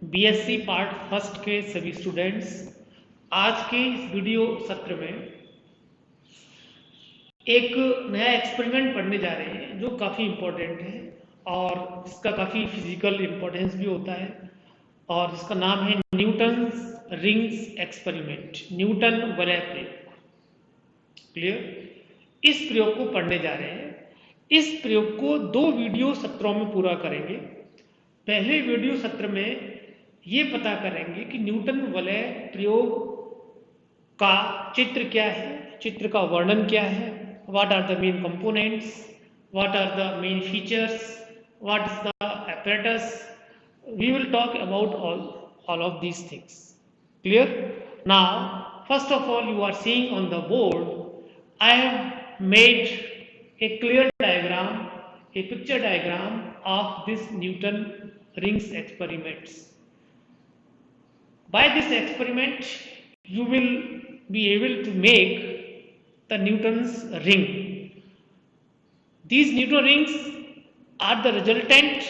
BSc part first के सभी students, आज के इस वीडियो सत्र में एक नया एक्सपेरिमेंट पढ़ने जा रहे हैं जो काफ़ी इम्पोर्टेंट है और इसका काफ़ी फिजिकल इम्पोर्टेंस भी होता है और इसका नाम है न्यूटन्स रिंग्स एक्सपेरिमेंट, न्यूटन वलय प्रयोग। क्लियर? इस प्रयोग को पढ़ने जा रहे हैं। इस प्रयोग को 2 वीडियो सत्रों में पूरा करेंगे। पहले वीडियो सत्र में ये पता करेंगे कि न्यूटन वलय प्रयोग का चित्र क्या है, चित्र का वर्णन क्या है, what are the main components, what are the main features, what is the apparatus. We will talk about all of these things. Clear? Now, first of all, you are seeing on the board, I have made a clear diagram, a picture diagram of this Newton rings experiments. By this experiment, you will be able to make the Newton's ring. These Newton rings are the resultant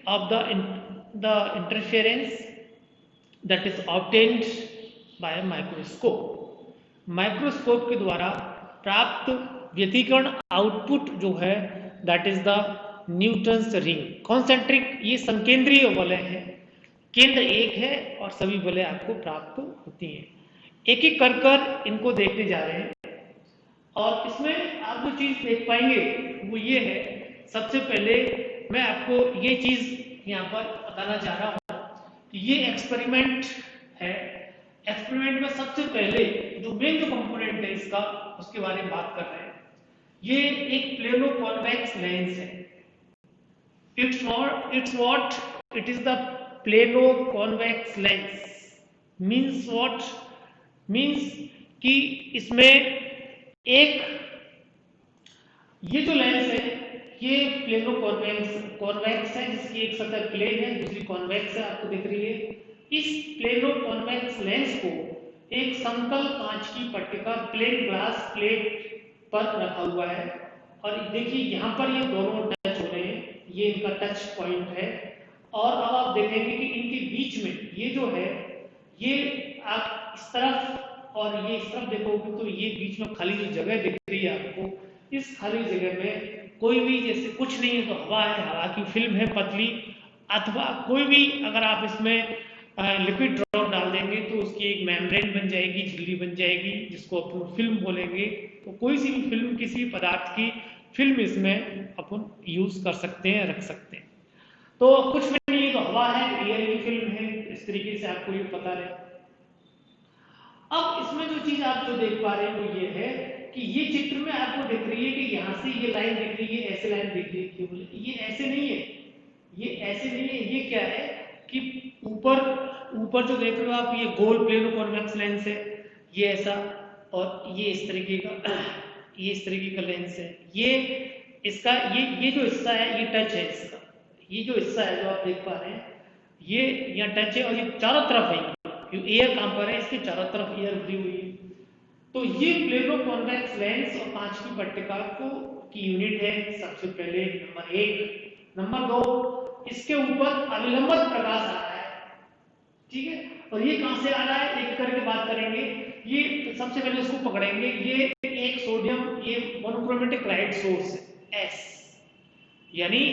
of the interference that is obtained by a microscope. Microscope के द्वारा प्राप्त व्यतिकरण output जो है that is the Newton's ring. Concentric, ये संकेंद्रीय वलय है, केंद्र एक है और सभी वलय आपको प्राप्त होती हैं। एक एक कर इनको देखने जा रहे हैं और इसमें आप जो चीज देख पाएंगे वो ये है, सबसे पहले मैं आपको ये चीज यहाँ पर बताना चाह रहा हूँ कि ये एक्सपेरिमेंट है। एक्सपेरिमेंट में सबसे पहले जो मेन जो कंपोनेंट है इसका, उसके बारे में बात कर रहे हैं। ये एक प्लेनो कॉन्वेक्स लेंस है। It's what it is the plano convex lens. Means what? Means कि इसमें एक ये जो लेंस है ये प्लेनो कॉन्वेक्स है, जिसकी एक सतह प्लेन है, दूसरी कॉन्वेक्स है, आपको दिख रही है। इस प्लेनो कॉन्वेक्स लेंस को एक समतल कांच की पट्टिका प्लेन ग्लास प्लेट पर रखा हुआ है और देखिए यहाँ पर ये दोनों टच हो रहे हैं, ये इनका टच पॉइंट है। और अब आप देखेंगे कि इनके बीच में ये जो है, ये आप इस तरफ और ये इस तरफ देखोगे तो ये बीच में खाली जो जगह दिख रही है आपको, इस खाली जगह में कोई भी जैसे कुछ नहीं है तो हवा है, हवा की फिल्म है पतली, अथवा कोई भी अगर आप इसमें लिक्विड ड्रॉप डाल देंगे तो उसकी एक मेम्ब्रेन बन जाएगी, झिल्ली बन जाएगी, जिसको अपन फिल्म बोलेंगे। तो कोई सी भी फिल्म, किसी पदार्थ की फिल्म इसमें अपन यूज कर सकते हैं, रख सकते हैं। तो कुछ भी नहीं तो हवा है, एयर की फिल्म है, इस तरीके से आपको ये पता रहे। अब इसमें जो चीज आप जो देख पा रहे हैं वो ये है कि ये चित्र में आपको दिख रही है कि यहाँ से ये लाइन दिख रही है, ऐसे लाइन दिख रही है। ये ऐसे नहीं है, ये ऐसे नहीं है। ये क्या है कि ऊपर जो देख रहे हो आप, ये गोल प्लेनो कॉन्वेक्स लेंस है, ये ऐसा, और ये इस तरीके का, ये इस तरीके का लेंस है। ये इसका ये जो हिस्सा है ये टच है इसका, ये जो हिस्सा है जो आप देख पा रहे हैं ये यहाँ टच है और ये चारों तरफ है, एयर कहां पर है, इसके चारों तरफ एयर भरी हुई है। तो ये प्लेनो कॉन्वेक्स लेंस और कांच की पट्टिका को की यूनिट है सबसे पहले नंबर 1। नंबर 2, इसके ऊपर अविलंबित प्रकाश आ रहा है, ठीक है। और ये कहां से आ रहा है एक करके बात करेंगे। ये सबसे पहले इसको पकड़ेंगे, ये एक सोडियम, ये मोनोक्रोमेटिक लाइट सोर्स है एस, यानी,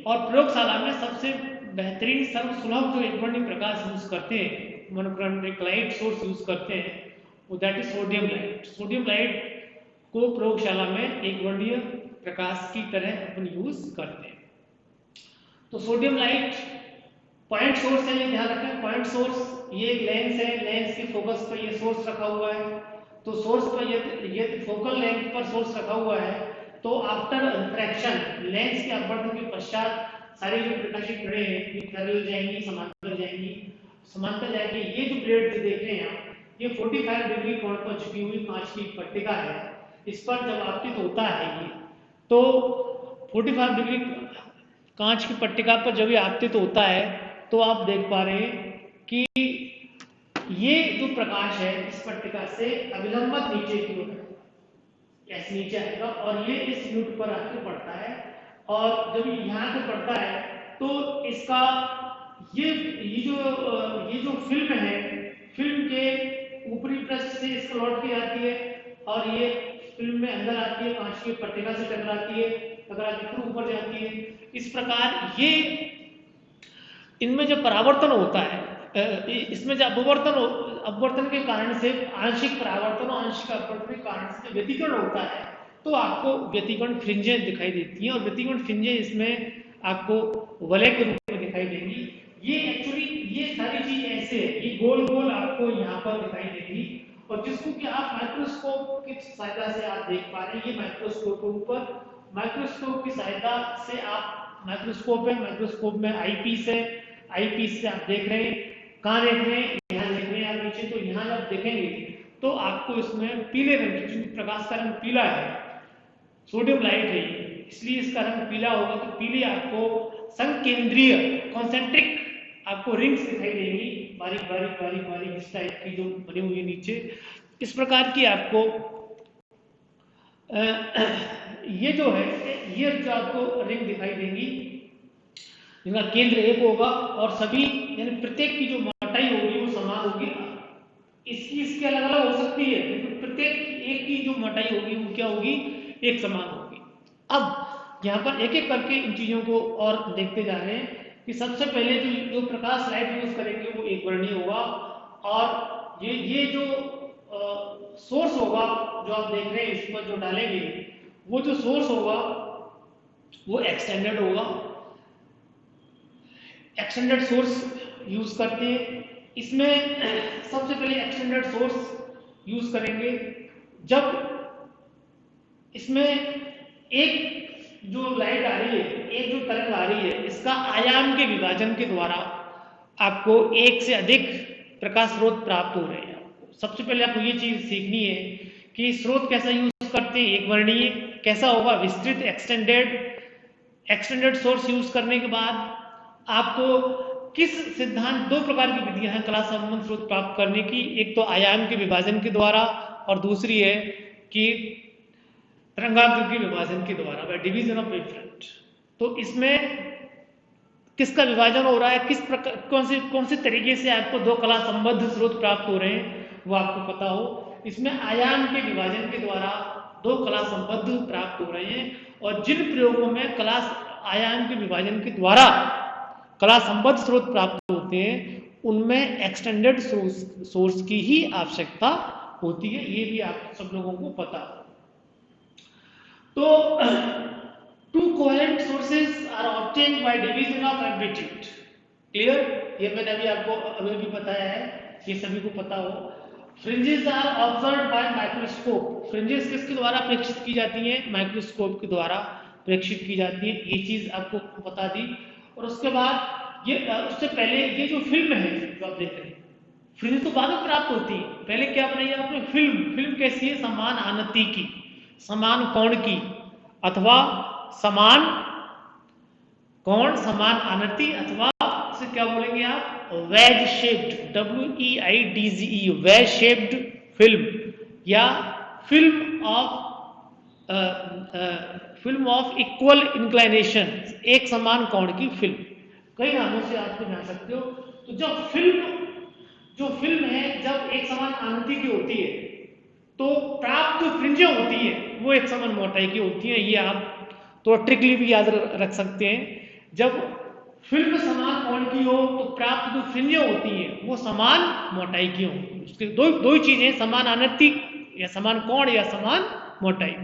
और प्रयोगशाला में सबसे बेहतरीन सर्वसुलभ जो एकवर्णीय प्रकाश यूज करते हैं, मोनोक्रोमेटिक लाइट सोर्स यूज करते हैं, वो that is sodium light. Sodium light को प्रयोगशाला में एकवर्णीय प्रकाश की तरह अपन यूज करते हैं। तो सोडियम लाइट पॉइंट सोर्स है, ये ध्यान रखें, पॉइंट सोर्स। ये एक लेंस है, लेंस के फोकस पर ये सोर्स रखा हुआ है। तो सोर्स पर ये फोकल लेंथ पर सोर्स रखा हुआ है। तो आफ्टर रिफ्रैक्शन, लेंस के अपवर्तन के पश्चात सारी जो प्रकाशित किरणें हैं ये पैरेलल जाएंगी, समांतर जाएंगी, समांतर जाएंगी। ये जो प्लेट जो देख रहे हैं आप, ये 45 डिग्री कोण पर झुकी हुई कांच की पट्टिका है। इस पर जब आपतित होता है ये, तो 45 डिग्री कांच की पट्टिका पर जब ये आपतित होता है तो आप देख पा रहे हैं कि ये जो प्रकाश है इस पट्टिका से अविलंबित नीचे की ओर ऐसे नीचे आएगा और ये इस यूनिट पर आके पड़ता है। और जब यहाँ पे पड़ता है तो इसका ये जो फिल्म है, फिल्म के ऊपरी पृष्ठ से इसको लौट के आती है और ये फिल्म में अंदर आती है, कांच की पट्टिका से टकराती है, टकरा के फिर ऊपर जाती है। इस प्रकार ये इनमें जो परावर्तन होता है, इसमें जो अपवर्तन के कारण से आंशिक परावर्तन और आंशिक अपवर्तन के कारण से जो व्यतिकरण होता है, तो आपको व्यतिकरण फ्रिंजें दिखाई देती हैं और व्यतिकरण फ्रिंजें इसमें आपको वलय के रूप में दिखाई देंगी। ये एक्चुअली ये सारी चीज ऐसे है, ये गोल गोल आपको यहाँ पर दिखाई देगी और जिसको कि आप माइक्रोस्कोप की सहायता से आप देख पा रहे हैं। ये माइक्रोस्कोप के ऊपर माइक्रोस्कोप की सहायता से आप माइक्रोस्कोप है, माइक्रोस्कोप में आईपीस है, आईपीस से आप देख रहे हैं, कहाँ देख रहे हैं, यहाँ देख रहे हैं आप नीचे। तो यहाँ जब देखेंगे तो आपको इसमें पीले रंग की, क्योंकि प्रकाश का रंग पीला है, सोडियम लाइट है, इसलिए इसका रंग पीला होगा। तो पीले आपको संकेंद्रीय कॉन्सेंट्रिक आपको रिंग्स दिखाई देंगी, बारीक बारीक बारीक बारीक इस टाइप की जो बनी हुई है नीचे। इस प्रकार की आपको ये जो है, ये जो आपको रिंग दिखाई देंगी, जिनका केंद्र एक होगा और सभी यानी प्रत्येक की जो मोटाई होगी वो समान होगी। इसकी अलग अलग हो सकती है, लेकिन प्रत्येक एक की जो मोटाई होगी वो क्या होगी, एक समान होगी। अब यहाँ पर एक एक करके इन चीजों को और देखते जा रहे हैं कि सबसे पहले जो प्रकाश लाइट यूज करेंगे वो एक वर्णीय होगा और ये जो सोर्स होगा जो आप देख रहे हैं इस पर जो डालेंगे, वो जो सोर्स होगा वो एक्सटेंडेड होगा। एक्सटेंडेड सोर्स यूज करते हैं। इसमें सबसे पहले एक्सटेंडेड सोर्स यूज करेंगे जब इसमें एक जो लाइट आ रही है, एक जो तरंग आ रही है, इसका आयाम के विभाजन के द्वारा आपको एक से अधिक प्रकाश स्रोत प्राप्त हो रहे हैं। सबसे पहले आपको ये चीज सीखनी है कि स्रोत कैसा यूज करते हैं, एक वर्णीय कैसा होगा, विस्तृत एक्सटेंडेड सोर्स यूज करने के बाद आपको किस सिद्धांत, दो प्रकार की विधियां हैं कला संबंध स्रोत प्राप्त करने की, एक तो आयाम के विभाजन के द्वारा और दूसरी है कि तरंगांतर के विभाजन के द्वारा, बाय डिवीजन ऑफ वेवफ्रंट। तो इसमें किसका विभाजन हो रहा है, किस प्रकार कौन से तरीके से आपको दो कला संबद्ध स्रोत प्राप्त हो रहे हैं वो आपको पता हो। इसमें आयाम के विभाजन के द्वारा दो कला संबद्ध प्राप्त हो रहे हैं और जिन प्रयोगों में कला आयाम के विभाजन के द्वारा कला संबद्ध स्रोत प्राप्त होते हैं उनमें एक्सटेंडेड सोर्स की ही आवश्यकता होती है, ये भी आप सब लोगों को पता हो। तो two coherent sources are obtained by division of amplitude. Clear, ये मैंने अभी आपको अभी भी बताया है, ये सभी को पता हो। Fringes are observed by microscope. Fringes किसके द्वारा प्रेक्षित की जाती हैं, माइक्रोस्कोप के द्वारा प्रेक्षित की जाती है, ये चीज आपको बता दी। और उसके बाद ये उससे पहले ये जो फिल्म है जो आप देख रहे हैं, फ्रिंज तो बाद में प्राप्त होती है, पहले क्या बनाई आपने, फिल्म कैसी है, समान आनति की, समान कोण की, अथवा समान कोण, समान आनति, अथवा इसे क्या बोलेंगे आप, wedge shaped, WEIDZE, wedge shaped film या फिल्म ऑफ इक्वल इंक्लाइनेशन, एक समान कोण की फिल्म, कई नामों से आप जान सकते हो। तो जब जो फिल्म है जब एक समान आनति की होती है तो प्राप्त जो फ्रिंजें होती है वो एक समान मोटाई की होती है। ये आप तो ट्रिकली भी याद रख सकते हैं, जब फिल्म समान कोण की हो तो प्राप्त जो फ्रिंजें होती हैं वो समान मोटाई की होंगी। उसके दो ही चीजें, समान आनति या समान कोण या समान मोटाई।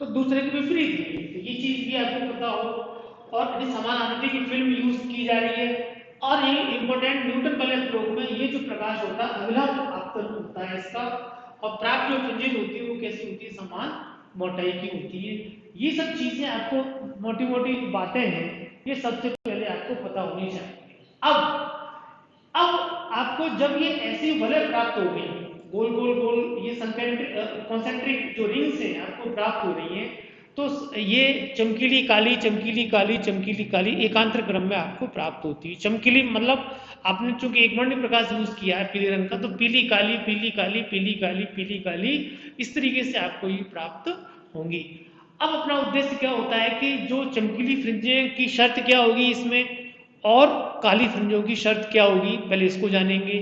तो दूसरे के विपरीत है, तो ये चीज भी आपको पता हो। और यदि समान आनति की फिल्म यूज की जा रही है और ये इंपॉर्टेंट न्यूटन वाले प्रयोग में ये जो प्रकाश होता है अभिलंब आपतन होता है इसका, और प्राप्त जो फ्रिंजेस होती है वो कैसी होती है, समान मोटाई की होती है। ये सब चीजें आपको मोटी मोटी बातें हैं, ये सबसे पहले आपको पता होनी चाहिए। अब आपको जब ये ऐसी वलय प्राप्त हो गई, गोल गोल गोल ये कॉन्सेंट्रिक जो रिंग्स हैं आपको प्राप्त हो रही हैं, तो ये चमकीली काली चमकीली काली चमकीली काली एकांतर क्रम में आपको प्राप्त होती है। चमकीली मतलब आपने चूंकि एक वर्णीय प्रकाश यूज किया है पीले रंग का, तो पीली काली पीली काली पीली काली पीली काली, इस तरीके से आपको ये प्राप्त होंगी। अब अपना उद्देश्य क्या होता है कि जो चमकीली फ्रिंजें की शर्त क्या होगी इसमें, और काली फ्रिंजों की शर्त क्या होगी, पहले इसको जानेंगे।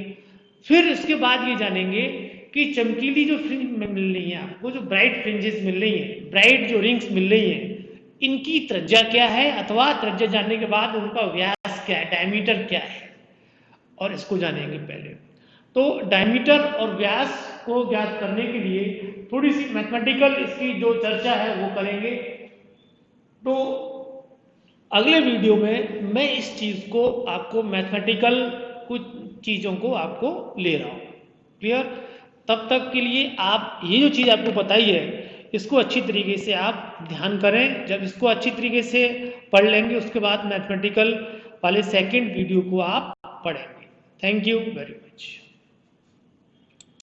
फिर इसके बाद ये जानेंगे कि चमकीली जो फ्रिंज मिल रही है आपको, जो ब्राइट फ्रिंजेस मिल रही हैं, ब्राइट जो रिंग्स मिल रही हैं, इनकी त्रिज्या क्या है, अथवा त्रिज्या जानने के बाद उनका व्यास क्या है, डायमीटर क्या है, और इसको जानेंगे पहले। तो डायमीटर और व्यास को ज्ञात करने के लिए थोड़ी सी मैथमेटिकल इसकी जो चर्चा है वो करेंगे। तो अगले वीडियो में मैं इस चीज़ को आपको मैथमेटिकल कुछ चीज़ों को आपको ले रहा हूँ। क्लियर? तब तक के लिए आप ये जो चीज़ आपको बताई है इसको अच्छी तरीके से आप ध्यान करें। जब इसको अच्छी तरीके से पढ़ लेंगे उसके बाद मैथमेटिकल वाले सेकंड वीडियो को आप पढ़ेंगे। Thank you very much.